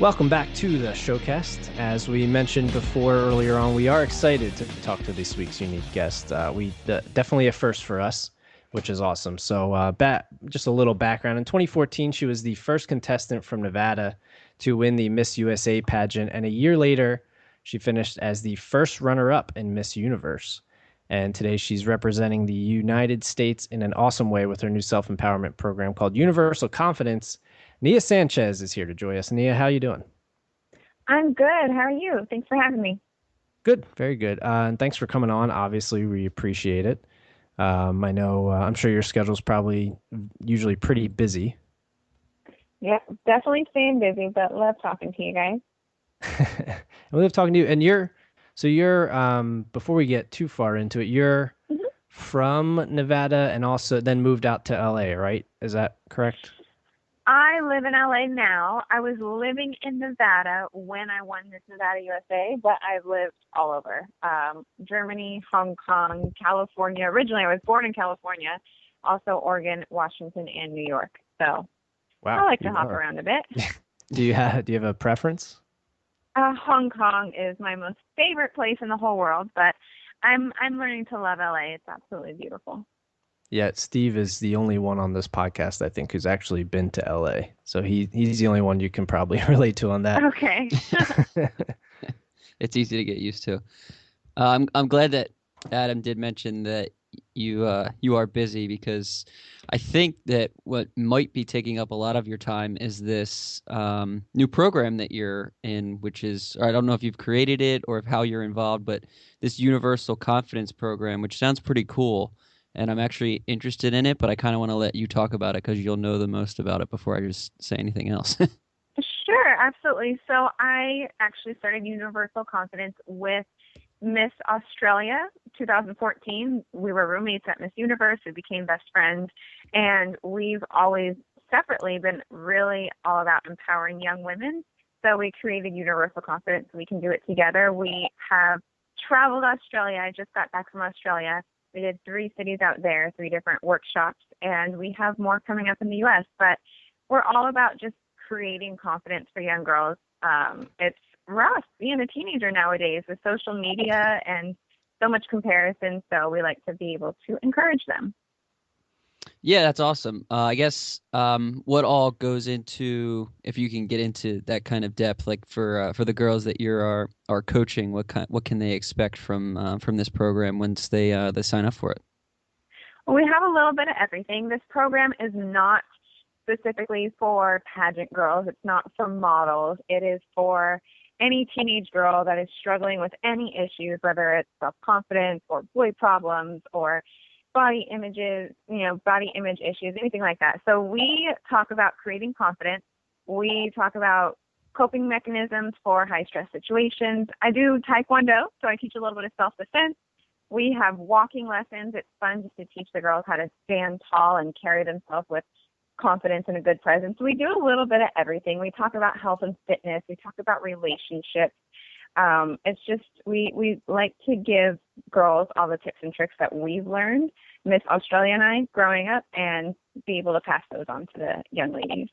Welcome back to the showcast. As we mentioned before earlier on, we are excited to talk to this week's unique guest. Definitely a first for us, which is awesome. So, just a little background. In 2014, she was the first contestant from Nevada to win the Miss USA pageant, and a year later, she finished as the first runner-up in Miss Universe. And today, she's representing the United States in an awesome way with her new self-empowerment program called Universal Confidence. Nia Sanchez is here to join us. Nia, how you doing? I'm good. How are you? Thanks for having me. Good, very good. And thanks for coming on. Obviously, we appreciate it. I know, I'm sure your schedule's probably usually pretty busy. Yeah, definitely staying busy, but love talking to you guys. And we love talking to you. And before we get too far into it, you're Mhm. from Nevada and also then moved out to LA, right? Is that correct? I live in LA now. I was living in Nevada when I won Miss Nevada USA, but I've lived all over. Germany, Hong Kong, California. Originally, I was born in California, also Oregon, Washington, and New York. So I Wow, like to you hop are. around a bit. Do you have a preference? Hong Kong is my most favorite place in the whole world, but I'm learning to love LA. It's absolutely beautiful. Yeah, Steve is the only one on this podcast, I think, who's actually been to LA. So he's the only one you can probably relate to on that. Okay. It's easy to get used to. I'm glad that Adam did mention that you are busy because I think that what might be taking up a lot of your time is this new program that you're in, which is, or I don't know if you've created it or if how you're involved, but this Universal Confidence program, which sounds pretty cool. And I'm actually interested in it, but I kind of want to let you talk about it because you'll know the most about it before I just say anything else. Sure, absolutely. So I actually started Universal Confidence with Miss Australia 2014. We were roommates at Miss Universe. We became best friends, and we've always separately been really all about empowering young women. So we created Universal Confidence. We can do it together. We have traveled Australia. I just got back from Australia. We did 3 cities out there, 3 different workshops, and we have more coming up in the U.S. But we're all about just creating confidence for young girls. It's rough being a teenager nowadays with social media and so much comparison. So we like to be able to encourage them. Yeah, that's awesome. I guess what all goes into if you can get into that kind of depth, like for the girls that are coaching, what can they expect from this program once they sign up for it? Well, we have a little bit of everything. This program is not specifically for pageant girls. It's not for models. It is for any teenage girl that is struggling with any issues, whether it's self-confidence or boy problems or body images, body image issues, anything like that. So we talk about creating confidence. We talk about coping mechanisms for high stress situations. I do Taekwondo, so I teach a little bit of self-defense. We have walking lessons. It's fun just to teach the girls how to stand tall and carry themselves with confidence and a good presence. We do a little bit of everything. We talk about health and fitness. We talk about relationships. It's just we like to give girls all the tips and tricks that we've learned, Miss Australia and I, growing up, and be able to pass those on to the young ladies.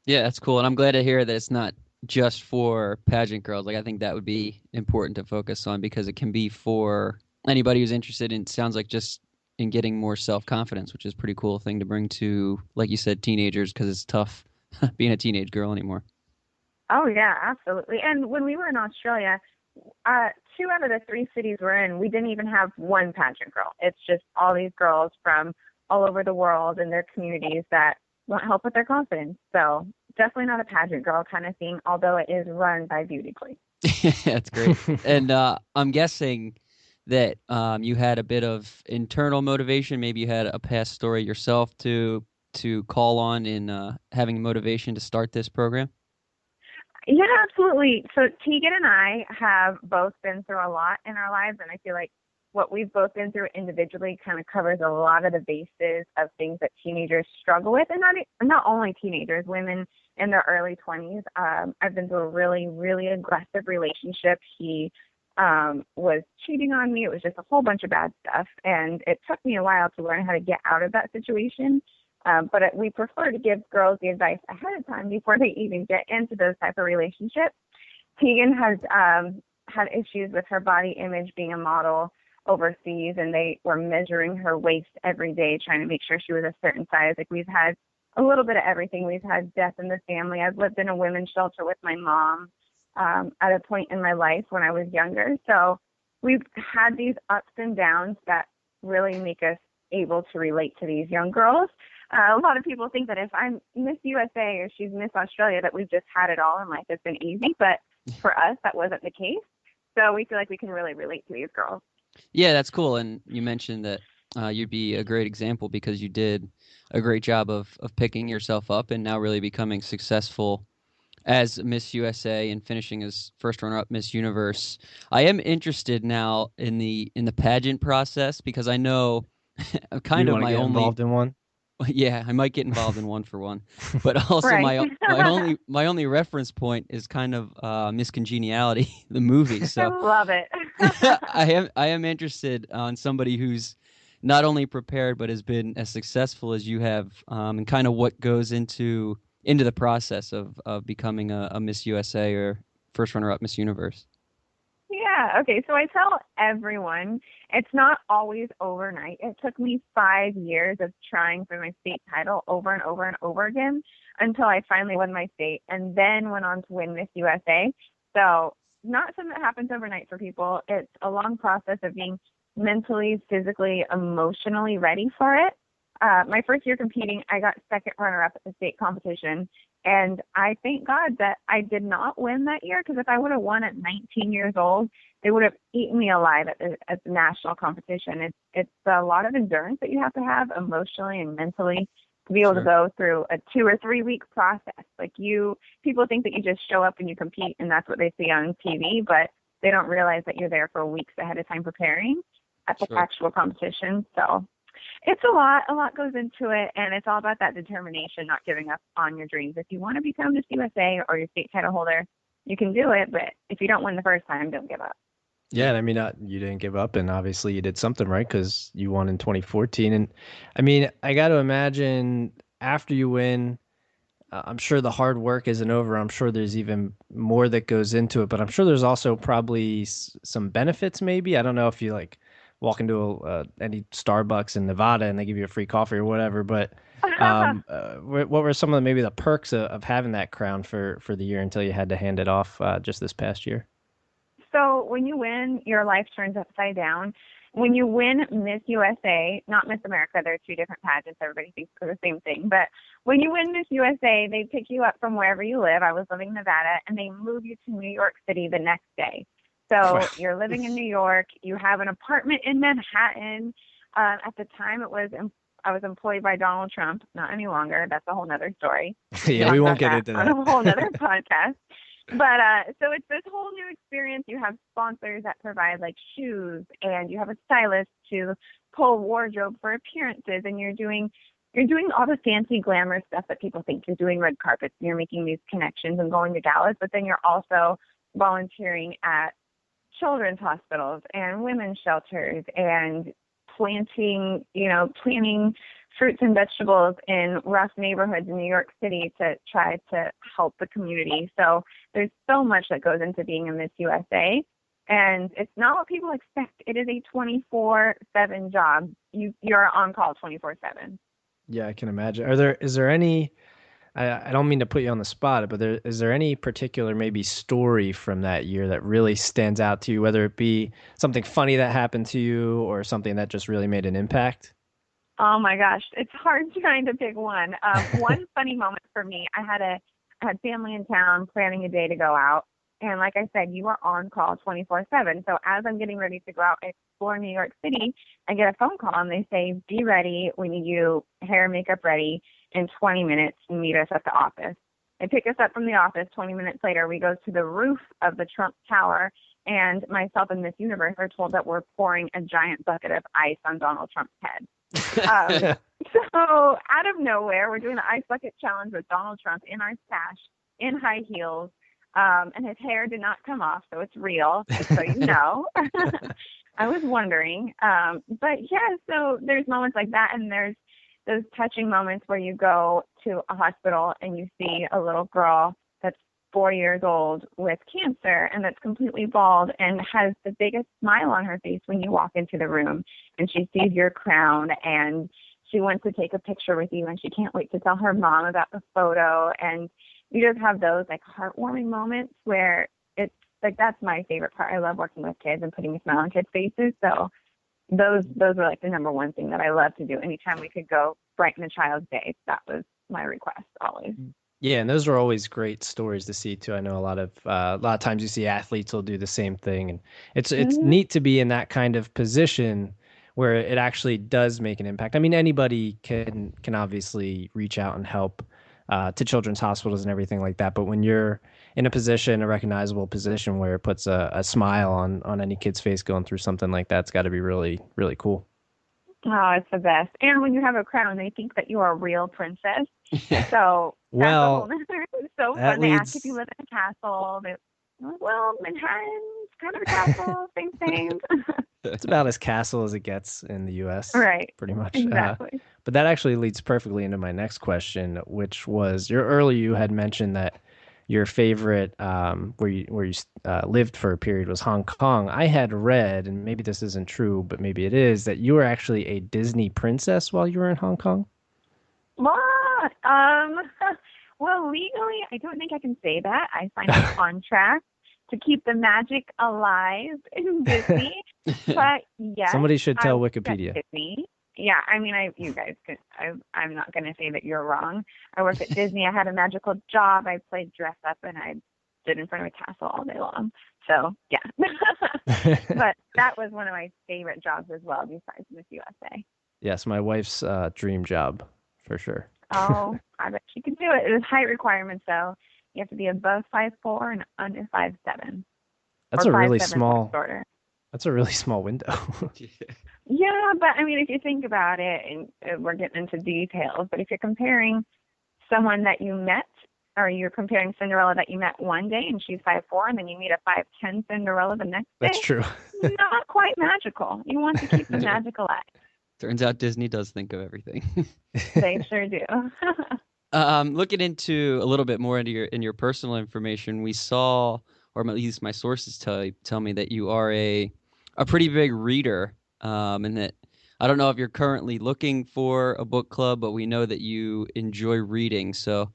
Yeah, that's cool, and I'm glad to hear that it's not just for pageant girls. Like I think that would be important to focus on because it can be for anybody who's interested in. Sounds like just in getting more self confidence, which is a pretty cool thing to bring to, like you said, teenagers because it's tough being a teenage girl anymore. Oh yeah, absolutely. And when we were in Australia, 2 out of the 3 cities we're in, we didn't even have one pageant girl. It's just all these girls from all over the world and their communities that want help with their confidence. So definitely not a pageant girl kind of thing, although it is run by beauty queens. That's great. And I'm guessing that you had a bit of internal motivation. Maybe you had a past story yourself to call on in having motivation to start this program. Yeah, absolutely. So Tegan and I have both been through a lot in our lives, and I feel like what we've both been through individually kind of covers a lot of the bases of things that teenagers struggle with, and not only teenagers, women in their early 20s. I've been through a really, really aggressive relationship. He was cheating on me. It was just a whole bunch of bad stuff, and it took me a while to learn how to get out of that situation. We prefer to give girls the advice ahead of time before they even get into those type of relationships. Tegan has had issues with her body image being a model overseas, and they were measuring her waist every day, trying to make sure she was a certain size. Like, we've had a little bit of everything. We've had death in the family. I've lived in a women's shelter with my mom at a point in my life when I was younger. So we've had these ups and downs that really make us able to relate to these young girls. A lot of people think that if I'm Miss USA or she's Miss Australia, that we've just had it all and life has been easy. But for us, that wasn't the case. So we feel like we can really relate to these girls. Yeah, that's cool. And you mentioned that you'd be a great example because you did a great job of picking yourself up and now really becoming successful as Miss USA and finishing as first runner-up Miss Universe. I am interested now in the pageant process because I know kind You of want to my get only involved in one? yeah, I might get involved in one for one, but also Right. my only reference point is kind of Miss Congeniality, the movie. I So love it. I am interested on somebody who's not only prepared but has been as successful as you have, and kind of what goes into the process of becoming a Miss USA or first runner-up Miss Universe. Yeah, okay. So I tell everyone it's not always overnight. It took me 5 years of trying for my state title over and over and over again until I finally won my state and then went on to win Miss USA. So not something that happens overnight for people. It's a long process of being mentally, physically, emotionally ready for it. My first year competing, I got second runner-up at the state competition. And I thank God that I did not win that year, because if I would have won at 19 years old, they would have eaten me alive at the national competition. It's a lot of endurance that you have to have emotionally and mentally to be able to go through a 2 or 3 week process. Like, people think that you just show up and you compete and that's what they see on TV, but they don't realize that you're there for weeks ahead of time preparing at the actual competition. So it's a lot goes into it, and it's all about that determination, not giving up on your dreams. If you want to become Miss USA or your state title holder, you can do it, but if you don't win the first time, don't give up. Yeah, and I mean, you didn't give up, and obviously you did something right because you won in 2014. And I mean, I got to imagine after you win, I'm sure the hard work isn't over. I'm sure there's even more that goes into it, but I'm sure there's also probably some benefits. Maybe I don't know if you like walk into any Starbucks in Nevada and they give you a free coffee or whatever. But what were some of maybe the perks of having that crown for the year until you had to hand it off just this past year? So when you win, your life turns upside down. When you win Miss USA, not Miss America, they're two different pageants. Everybody thinks they're the same thing. But when you win Miss USA, they pick you up from wherever you live. I was living in Nevada, and they move you to New York City the next day. So you're living in New York. You have an apartment in Manhattan. At the time, I was employed by Donald Trump. Not any longer. That's a whole nother story. Yeah, we won't get into that. On a whole nother podcast. But so it's this whole new experience. You have sponsors that provide like shoes, and you have a stylist to pull wardrobe for appearances, and you're doing all the fancy glamour stuff that people think you're doing, red carpets, and you're making these connections and going to galas, but then you're also volunteering at children's hospitals and women's shelters and planting fruits and vegetables in rough neighborhoods in New York City to try to help the community. So there's so much that goes into being a Miss USA, and it's not what people expect. It is a 24/7 job. You're on call 24/7. Yeah, I can imagine. Is there any, I don't mean to put you on the spot, but is there any particular maybe story from that year that really stands out to you, whether it be something funny that happened to you or something that just really made an impact? Oh my gosh, it's hard trying to pick one. One funny moment for me, I had family in town planning a day to go out. And like I said, you are on call 24/7. So as I'm getting ready to go out and explore New York City, I get a phone call and they say, be ready. We need you hair and makeup ready in 20 minutes and meet us at the office. They pick us up from the office. 20 minutes later, we go to the roof of the Trump Tower, and myself and Miss Universe are told that we're pouring a giant bucket of ice on Donald Trump's head. So out of nowhere, we're doing the ice bucket challenge with Donald Trump in our stash in high heels, and his hair did not come off, so it's real, just so you know. I was wondering, but yeah. So there's moments like that, and there's those touching moments where you go to a hospital and you see a little girl that's 4 years old with cancer and that's completely bald and has the biggest smile on her face when you walk into the room, and she sees your crown and she wants to take a picture with you and she can't wait to tell her mom about the photo. And you just have those like heartwarming moments where it's like, that's my favorite part. I love working with kids and putting a smile on kids' faces. So those were like the number one thing that I love to do. Anytime we could go brighten a child's day, that was my request always. Yeah, and those are always great stories to see too. I know a lot of times you see athletes will do the same thing, and it's neat to be in that kind of position where it actually does make an impact. I mean, anybody can obviously reach out and help to children's hospitals and everything like that, but when you're in a recognizable position where it puts a smile on any kid's face going through something like that, it's got to be really, really cool. Oh, it's the best. And when you have a crown, they think that you are a real princess. So that's a Well, whole nother. It's so fun. They ask if you live in a castle. They're like, well, Manhattan's kind of a castle. Same. it's about as castle as it gets in the U.S. Right. Pretty much. Exactly. But that actually leads perfectly into my next question, which was earlier you had mentioned that your favorite where you lived for a period was Hong Kong. I had read, and maybe this isn't true, but maybe it is, that you were actually a Disney princess while you were in Hong Kong. What? Well, legally, I don't think I can say that. I signed a contract to keep the magic alive in Disney. But yes, Somebody should tell I worked Wikipedia. at Disney. Yeah, I mean, you guys could. I'm not going to say that you're wrong. I worked at Disney. I had a magical job. I played dress up, and I stood in front of a castle all day long. So yeah, but that was one of my favorite jobs as well, besides Miss USA. Yes, my wife's dream job for sure. Oh, I bet she could do it. There's height requirements, though. You have to be above 5'4" and under 5'7". That's or a really 5'7" small. Shorter. That's a really small window. Yeah, but I mean, if you think about it, and we're getting into details, but if you're comparing someone that you met, or you're comparing Cinderella that you met one day and she's 5'4", and then you meet a 5'10" Cinderella the next day, That's true. Not quite magical. You want to keep the magic alive. Turns out Disney does think of everything. They sure do. Looking into a little bit more into your personal information, we saw, or at least my sources tell me that you are a pretty big reader, and that I don't know if you're currently looking for a book club, but we know that you enjoy reading. So,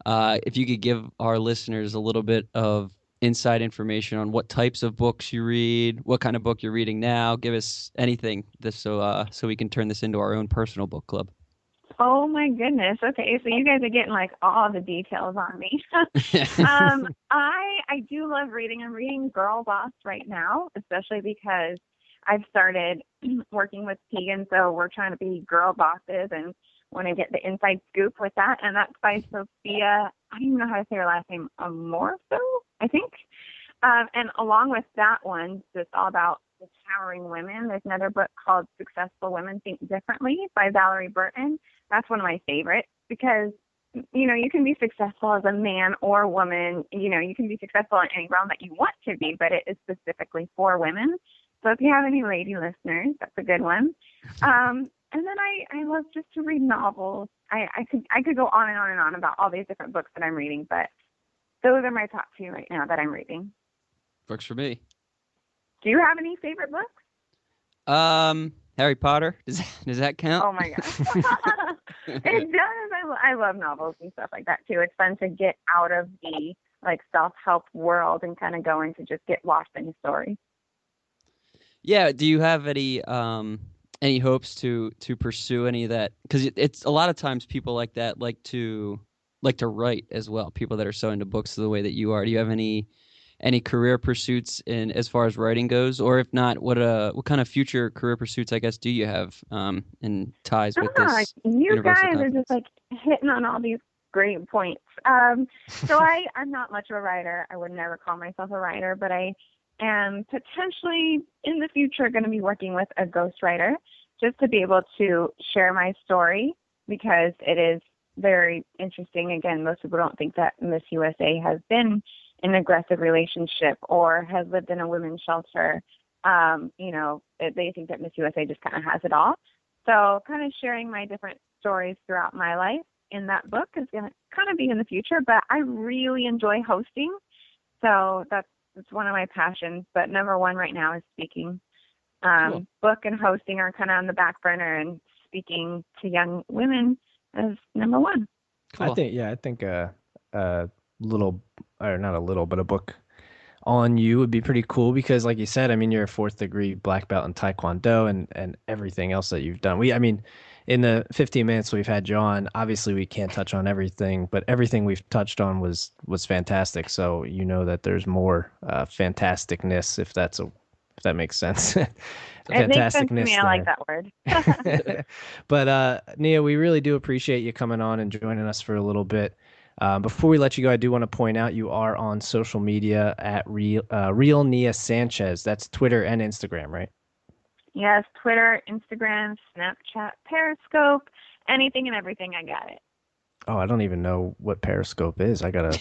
if you could give our listeners a little bit of inside information on what types of books you read, what kind of book you're reading now, give us anything, so we can turn this into our own personal book club. Oh my goodness. Okay, so you guys are getting like all the details on me. I do love reading. I'm reading Girl Boss right now, especially because I've started working with Tegan, so we're trying to be girl bosses and want to get the inside scoop with that. And that's by Sophia. I don't even know how to say her last name. Amorso, I think. And along with that one, it's all about empowering women. There's another book called Successful Women Think Differently by Valerie Burton. That's one of my favorites because, you can be successful as a man or woman. You can be successful in any realm that you want to be, but it is specifically for women. So if you have any lady listeners, that's a good one. And then I love just to read novels. I could go on and on and on about all these different books that I'm reading, but those are my top two right now that I'm reading. Works for me. Do you have any favorite books? Harry Potter. Does that count? Oh my gosh. It does. I love novels and stuff like that too. It's fun to get out of the self-help world and kind of go into just get lost in a story. Yeah. Do you have any hopes to pursue any of that? Because it's a lot of times people like that like to write as well. People that are so into books the way that you are. Do you have any career pursuits in as far as writing goes, or if not, what kind of future career pursuits I guess do you have in ties with this? You guys are just hitting on all these great points. So I'm not much of a writer. I would never call myself a writer, but I am potentially in the future going to be working with a ghostwriter just to be able to share my story because it is very interesting. Again, most people don't think that Miss USA has been in an aggressive relationship or has lived in a women's shelter. They think that Miss USA just kind of has it all. So kind of sharing my different stories throughout my life in that book is going to kind of be in the future, but I really enjoy hosting. So it's one of my passions, but number one right now is speaking. Cool. Book and hosting are kind of on the back burner, and speaking to young women is number one. Cool. I think a little, or not a little, but a book on you would be pretty cool because, like you said, I mean, you're a 4th-degree black belt in Taekwondo and everything else that you've done. I mean, in the 15 minutes we've had you on, obviously we can't touch on everything, but everything we've touched on was fantastic. So you know that there's more fantasticness, if that makes sense. It makes sense to me. I like that word. But Nia, we really do appreciate you coming on and joining us for a little bit. Before we let you go, I do want to point out you are on social media at Real Nia Sanchez. That's Twitter and Instagram, right? Yes, Twitter, Instagram, Snapchat, Periscope, anything and everything. I got it. Oh, I don't even know what Periscope is. I gotta.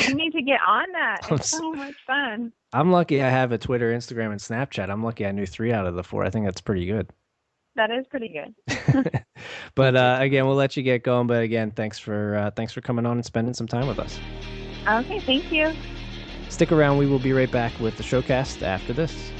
You need to get on that. It's so much fun. I'm lucky I have a Twitter, Instagram, and Snapchat. I'm lucky I knew 3 out of the 4. I think that's pretty good. That is pretty good. But again, we'll let you get going. But again, thanks for coming on and spending some time with us. Okay, thank you. Stick around. We will be right back with the showcast after this.